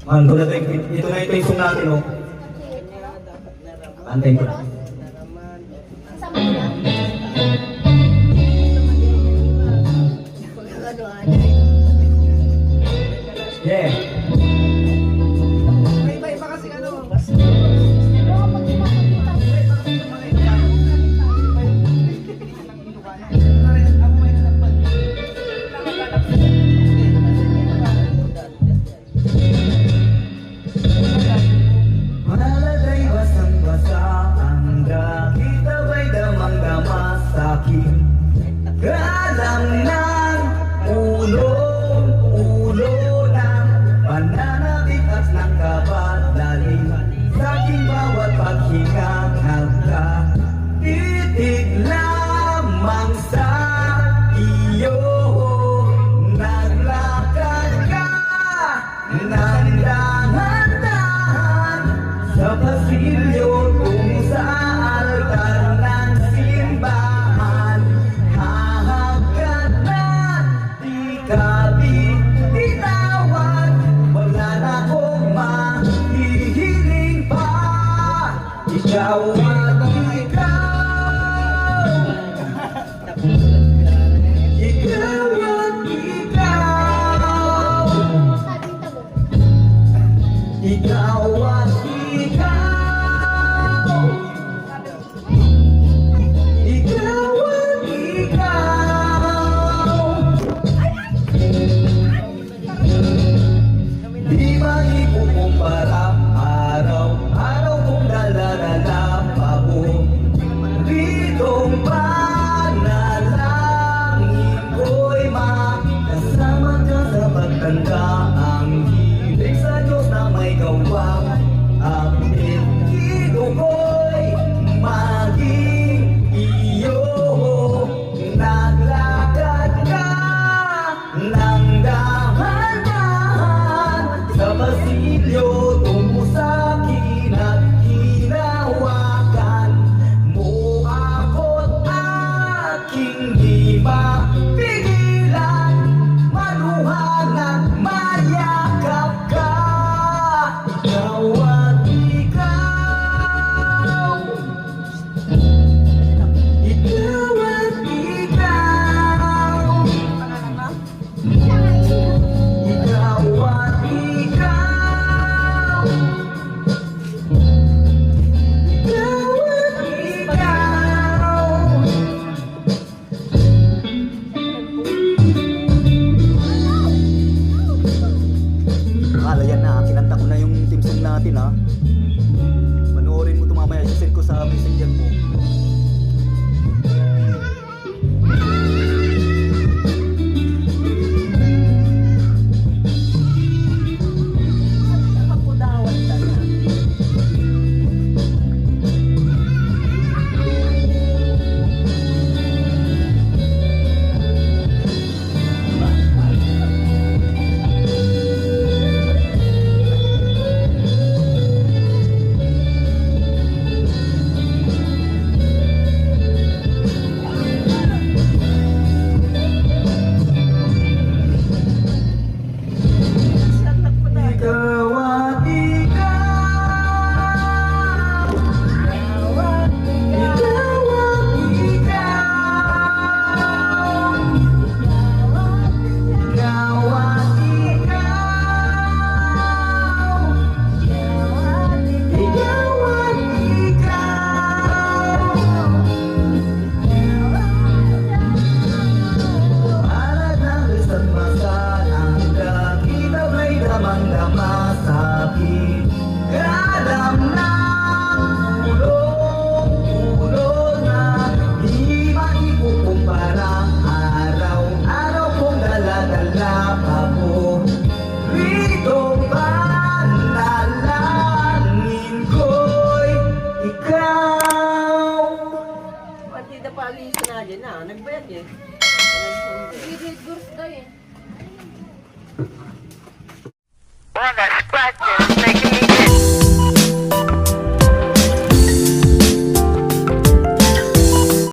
Mahal ko na ito na ito yung song natin, oh. Antayin ko lang. Yeah. Iba-iba kasi ano. Malalagay basang-basa ang dakit abay damang-dama sa'kin. Galang ng ulo ng pananabik at ng kabalalim. Sa'king bawat paghinga nagka-titig lamang sa iyo. Naglakad ka ng dahan-dahan sa pasilyo tungo sa altar ng simbahan. Hahagkat na di ka bitawan, wala na akong mahihiling pa. Ikaw at ikaw, ikaw at ikaw, ikaw at ikaw, ikaw at ikaw. Di maikukumpara, araw-araw kong dala-dala paboritong panalangin ko'y makasama ka sa pagtanda. Ang hilig sa Diyos na may gawang apelido ko'y maging iyo. Naglakad ka ng dahan-dahan sa pasilyo tungo sa'kin at hinawakan mo ako't aking di mapigilan. Maluhan at mayakap ka, ikaw at ikaw, ikaw at ikaw, ikaw at ikaw, ikaw at ikaw. Akala yan na, kinanta ko na yung team song natin, ha. Panoorin mo ito mamaya, send ko sa messenger mo. Ikaw at ikaw, ikaw at ikaw, ikaw at ikaw, ikaw at ikaw. Alat ng isa't masa ang dakit abay damang-dama sa'kin. Galang ng ulo na di maikukumpara. Araw-araw kong dala-dala paboritong panalangin ko'y ikaw. Pati na pali sa Nadia na, nagbayad eh. Well, that's practice making me